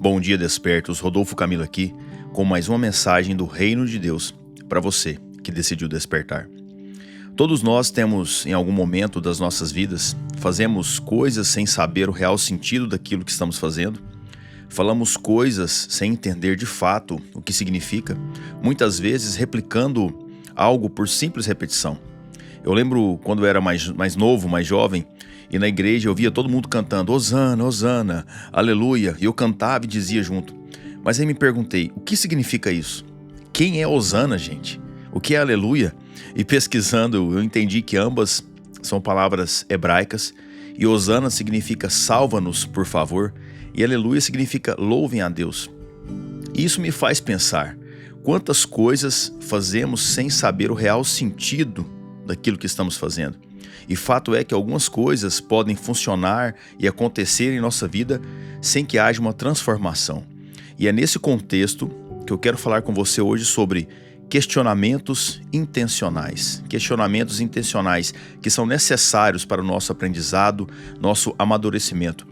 Bom dia, despertos. Rodolfo Camilo aqui com mais uma mensagem do Reino de Deus para você que decidiu despertar. Todos nós temos, em algum momento das nossas vidas, fazemos coisas sem saber o real sentido daquilo que estamos fazendo. Falamos coisas sem entender de fato o que significa, muitas vezes replicando algo por simples repetição. Eu lembro quando eu era mais novo, mais jovem, e na igreja eu via todo mundo cantando Hosana, Hosana, aleluia, e eu cantava e dizia junto. Mas aí me perguntei, o que significa isso? Quem é Hosana, gente? O que é aleluia? E pesquisando eu entendi que ambas são palavras hebraicas, e Hosana significa salva-nos, por favor, e aleluia significa louvem a Deus. E isso me faz pensar, quantas coisas fazemos sem saber o real sentido daquilo que estamos fazendo. E fato é que algumas coisas podem funcionar e acontecer em nossa vida sem que haja uma transformação. E é nesse contexto que eu quero falar com você hoje sobre questionamentos intencionais. Questionamentos intencionais que são necessários para o nosso aprendizado, nosso amadurecimento.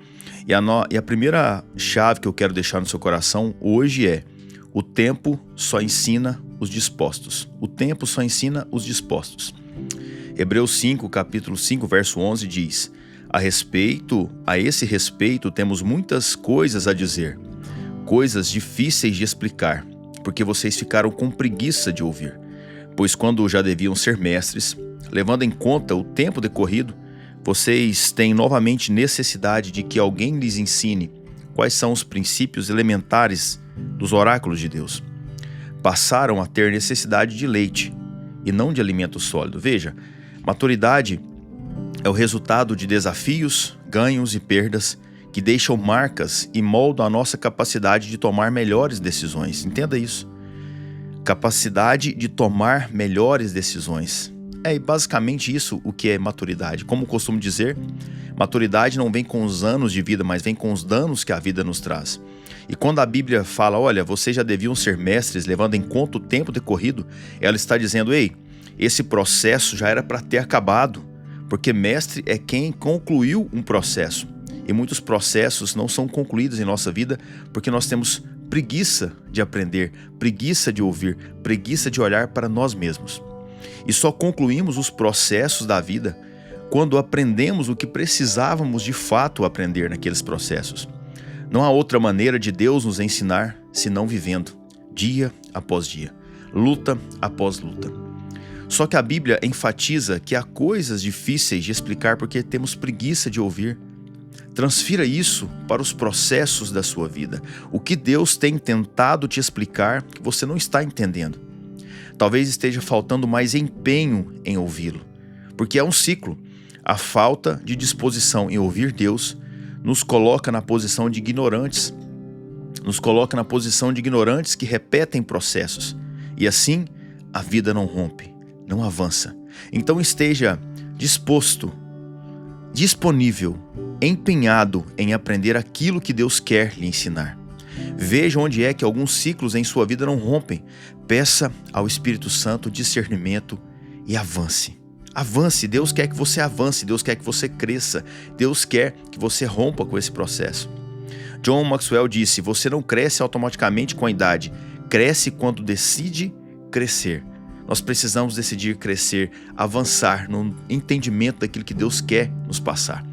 E a primeira chave que eu quero deixar no seu coração hoje é: o tempo só ensina os dispostos. O tempo só ensina os dispostos. Hebreus 5, capítulo 5, verso 11 diz: a esse respeito temos muitas coisas a dizer, coisas difíceis de explicar, porque vocês ficaram com preguiça de ouvir. Pois quando já deviam ser mestres, levando em conta o tempo decorrido, vocês têm novamente necessidade de que alguém lhes ensine quais são os princípios elementares dos oráculos de Deus. Passaram a ter necessidade de leite e não de alimento sólido. Veja, maturidade é o resultado de desafios, ganhos e perdas que deixam marcas e moldam a nossa capacidade de tomar melhores decisões. Entenda isso. Capacidade de tomar melhores decisões. É basicamente isso o que é maturidade. Como costumo dizer, maturidade não vem com os anos de vida, mas vem com os danos que a vida nos traz. E quando a Bíblia fala, olha, vocês já deviam ser mestres, levando em conta o tempo decorrido, ela está dizendo, ei, esse processo já era para ter acabado, porque mestre é quem concluiu um processo. E muitos processos não são concluídos em nossa vida porque nós temos preguiça de aprender, preguiça de ouvir, preguiça de olhar para nós mesmos. E só concluímos os processos da vida quando aprendemos o que precisávamos de fato aprender naqueles processos. Não há outra maneira de Deus nos ensinar senão vivendo, dia após dia, luta após luta. Só que a Bíblia enfatiza que há coisas difíceis de explicar porque temos preguiça de ouvir. Transfira isso para os processos da sua vida. O que Deus tem tentado te explicar que você não está entendendo. Talvez esteja faltando mais empenho em ouvi-lo, porque é um ciclo. A falta de disposição em ouvir Deus nos coloca na posição de ignorantes. Nos coloca na posição de ignorantes que repetem processos. E assim, a vida não rompe, não avança. Então esteja disposto, disponível, empenhado em aprender aquilo que Deus quer lhe ensinar. Veja onde é que alguns ciclos em sua vida não rompem. Peça ao Espírito Santo discernimento e avance. Avance, Deus quer que você avance, Deus quer que você cresça, Deus quer que você rompa com esse processo. John Maxwell disse, você não cresce automaticamente com a idade, cresce quando decide crescer. Nós precisamos decidir crescer, avançar no entendimento daquilo que Deus quer nos passar.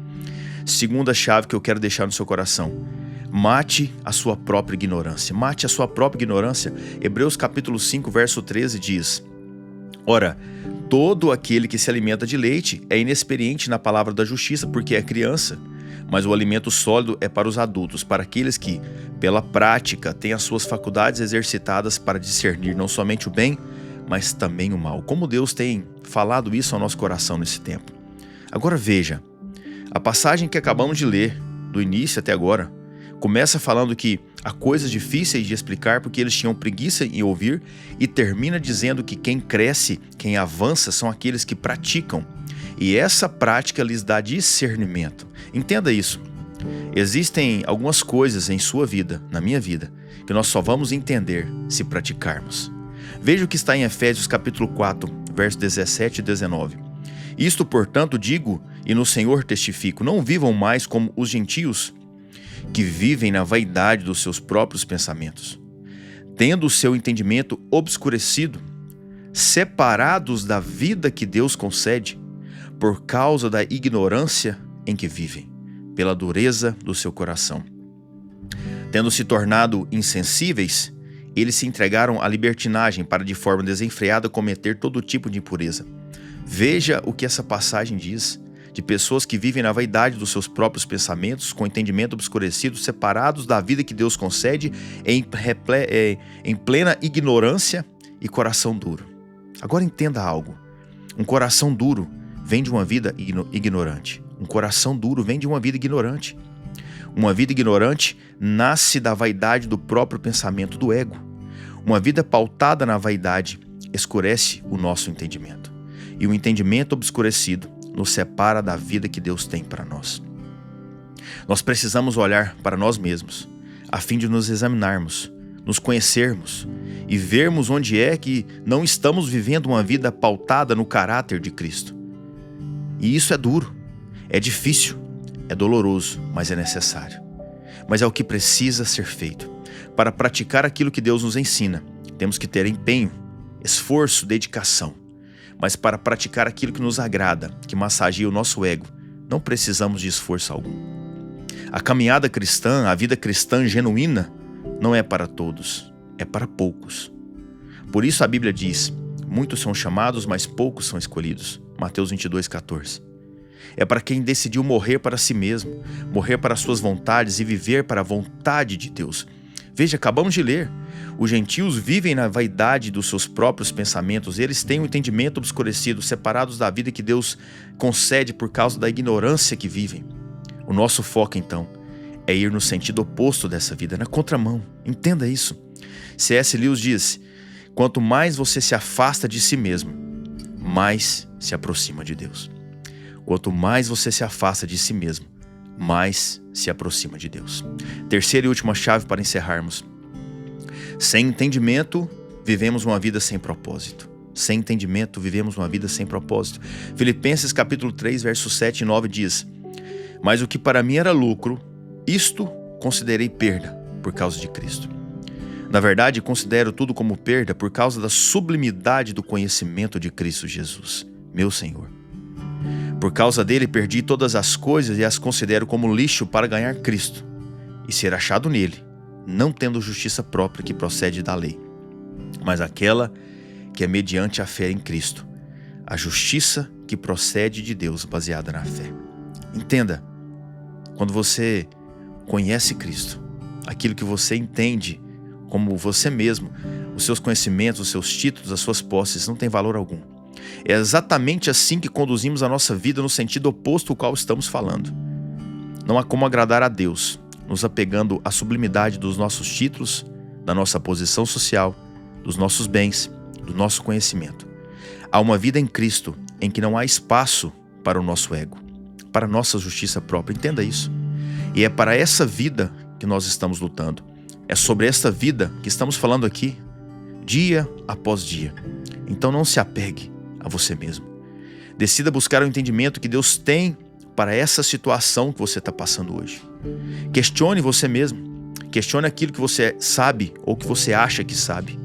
Segunda chave que eu quero deixar no seu coração. Mate a sua própria ignorância. Mate a sua própria ignorância. Hebreus capítulo 5, verso 13 diz: ora, todo aquele que se alimenta de leite é inexperiente na palavra da justiça, porque é criança. Mas o alimento sólido é para os adultos, para aqueles que, pela prática, têm as suas faculdades exercitadas para discernir não somente o bem, mas também o mal. Como Deus tem falado isso ao nosso coração nesse tempo. Agora veja, a passagem que acabamos de ler, do início até agora, começa falando que há coisas difíceis de explicar porque eles tinham preguiça em ouvir e termina dizendo que quem cresce, quem avança são aqueles que praticam. E essa prática lhes dá discernimento. Entenda isso. Existem algumas coisas em sua vida, na minha vida, que nós só vamos entender se praticarmos. Veja o que está em Efésios capítulo 4, versos 17 e 19. Isto, portanto, digo, e no Senhor testifico, não vivam mais como os gentios, que vivem na vaidade dos seus próprios pensamentos, tendo o seu entendimento obscurecido, separados da vida que Deus concede, por causa da ignorância em que vivem, pela dureza do seu coração. Tendo se tornado insensíveis, eles se entregaram à libertinagem para de forma desenfreada cometer todo tipo de impureza. Veja o que essa passagem diz de pessoas que vivem na vaidade dos seus próprios pensamentos, com entendimento obscurecido, separados da vida que Deus concede, em plena ignorância e coração duro. Agora entenda algo. Um coração duro vem de uma vida ignorante. Um coração duro vem de uma vida ignorante. Uma vida ignorante nasce da vaidade do próprio pensamento, do ego. Uma vida pautada na vaidade escurece o nosso entendimento. E o entendimento obscurecido nos separa da vida que Deus tem para nós. Nós precisamos olhar para nós mesmos, a fim de nos examinarmos, nos conhecermos e vermos onde é que não estamos vivendo uma vida pautada no caráter de Cristo. E isso é duro, é difícil, é doloroso, mas é necessário. Mas é o que precisa ser feito. Para praticar aquilo que Deus nos ensina, temos que ter empenho, esforço, dedicação. Mas para praticar aquilo que nos agrada, que massageia o nosso ego, não precisamos de esforço algum. A caminhada cristã, a vida cristã genuína, não é para todos, é para poucos. Por isso a Bíblia diz: muitos são chamados, mas poucos são escolhidos. Mateus 22:14. É para quem decidiu morrer para si mesmo, morrer para suas vontades e viver para a vontade de Deus. Veja, acabamos de ler. Os gentios vivem na vaidade dos seus próprios pensamentos. Eles têm um entendimento obscurecido, separados da vida que Deus concede por causa da ignorância que vivem. O nosso foco, então, é ir no sentido oposto dessa vida, na contramão. Entenda isso. C.S. Lewis diz: quanto mais você se afasta de si mesmo, mais se aproxima de Deus. Quanto mais você se afasta de si mesmo, mais se aproxima de Deus. Terceira e última chave para encerrarmos. Sem entendimento, vivemos uma vida sem propósito. Sem entendimento, vivemos uma vida sem propósito. Filipenses capítulo 3, versos 7 e 9 diz: mas o que para mim era lucro, isto considerei perda por causa de Cristo. Na verdade, considero tudo como perda por causa da sublimidade do conhecimento de Cristo Jesus, meu Senhor. Por causa dele perdi todas as coisas e as considero como lixo para ganhar Cristo e ser achado nele, não tendo justiça própria que procede da lei, mas aquela que é mediante a fé em Cristo, a justiça que procede de Deus baseada na fé. Entenda, quando você conhece Cristo, aquilo que você entende como você mesmo, os seus conhecimentos, os seus títulos, as suas posses não têm valor algum. É exatamente assim que conduzimos a nossa vida no sentido oposto ao qual estamos falando. Não há como agradar a Deus, nos apegando à sublimidade dos nossos títulos, da nossa posição social, dos nossos bens, do nosso conhecimento. Há uma vida em Cristo em que não há espaço para o nosso ego, para a nossa justiça própria. Entenda isso. E é para essa vida que nós estamos lutando. É sobre essa vida que estamos falando aqui, dia após dia. Então não se apegue a você mesmo. Decida buscar o entendimento que Deus tem para essa situação que você está passando hoje. Questione você mesmo. Questione aquilo que você sabe ou que você acha que sabe.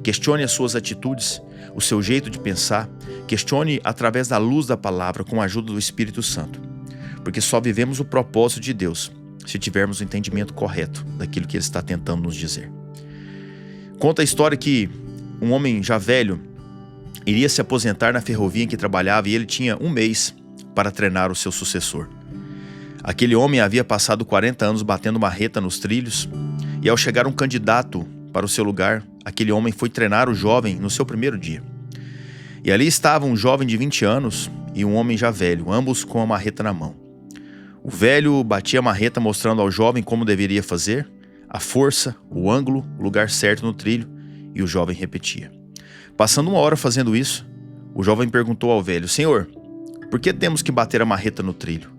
Questione as suas atitudes, o seu jeito de pensar. Questione através da luz da palavra, com a ajuda do Espírito Santo. Porque só vivemos o propósito de Deus se tivermos o entendimento correto daquilo que Ele está tentando nos dizer. Conta a história que um homem já velho iria se aposentar na ferrovia em que trabalhava e ele tinha um mês para treinar o seu sucessor. Aquele homem havia passado 40 anos batendo marreta nos trilhos e ao chegar um candidato para o seu lugar, aquele homem foi treinar o jovem no seu primeiro dia. E ali estava um jovem de 20 anos e um homem já velho, ambos com a marreta na mão. O velho batia a marreta mostrando ao jovem como deveria fazer, a força, o ângulo, o lugar certo no trilho, e o jovem repetia. Passando uma hora fazendo isso, o jovem perguntou ao velho: Senhor, por que temos que bater a marreta no trilho?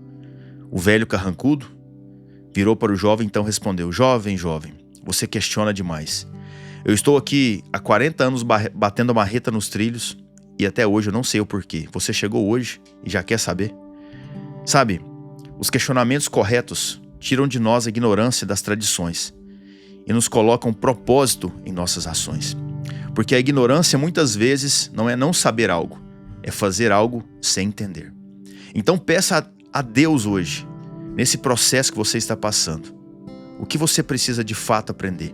O velho carrancudo virou para o jovem e então respondeu: Jovem, você questiona demais. Eu estou aqui há 40 anos batendo a marreta nos trilhos e até hoje eu não sei o porquê. Você chegou hoje e já quer saber? Sabe, os questionamentos corretos tiram de nós a ignorância das tradições e nos colocam um propósito em nossas ações. Porque a ignorância muitas vezes não é não saber algo, é fazer algo sem entender. Então peça a Deus hoje, nesse processo que você está passando, o que você precisa de fato aprender.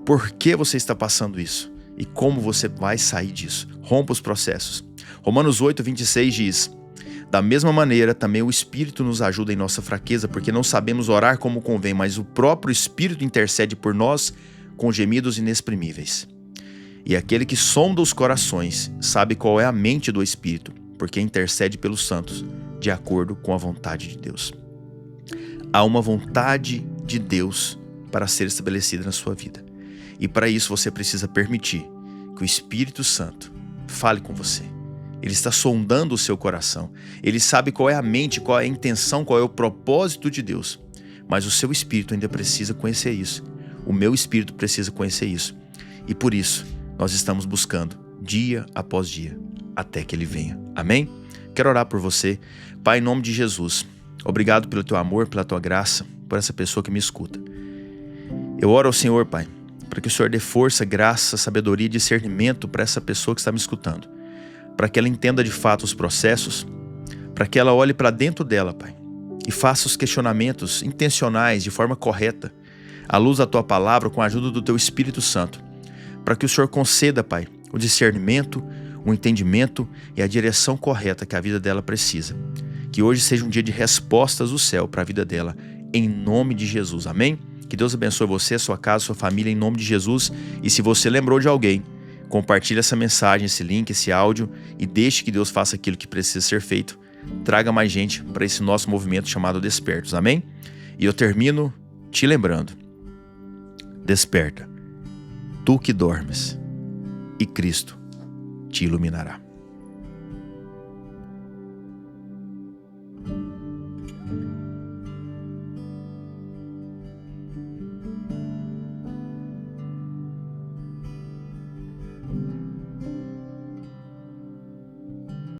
Por que você está passando isso? E como você vai sair disso? Rompa os processos. Romanos 8:26 diz: da mesma maneira, também o Espírito nos ajuda em nossa fraqueza, porque não sabemos orar como convém, mas o próprio Espírito intercede por nós com gemidos inexprimíveis. E aquele que sonda os corações sabe qual é a mente do Espírito, porque intercede pelos santos, de acordo com a vontade de Deus. Há uma vontade de Deus para ser estabelecida na sua vida. E para isso você precisa permitir que o Espírito Santo fale com você. Ele está sondando o seu coração. Ele sabe qual é a mente, qual é a intenção, qual é o propósito de Deus. Mas o seu espírito ainda precisa conhecer isso. O meu espírito precisa conhecer isso. E por isso, nós estamos buscando, dia após dia, até que Ele venha. Amém? Quero orar por você. Pai, em nome de Jesus, obrigado pelo Teu amor, pela Tua graça, por essa pessoa que me escuta. Eu oro ao Senhor, Pai, para que o Senhor dê força, graça, sabedoria e discernimento para essa pessoa que está me escutando. Para que ela entenda de fato os processos, para que ela olhe para dentro dela, Pai, e faça os questionamentos intencionais de forma correta, à luz da Tua palavra, com a ajuda do Teu Espírito Santo, para que o Senhor conceda, Pai, o discernimento, o entendimento e a direção correta que a vida dela precisa. Que hoje seja um dia de respostas do céu para a vida dela, em nome de Jesus, amém? Que Deus abençoe você, sua casa, sua família, em nome de Jesus. E se você lembrou de alguém, compartilhe essa mensagem, esse link, esse áudio e deixe que Deus faça aquilo que precisa ser feito. Traga mais gente para esse nosso movimento chamado Despertos, amém? E eu termino te lembrando: desperta, tu que dormes, e Cristo te iluminará.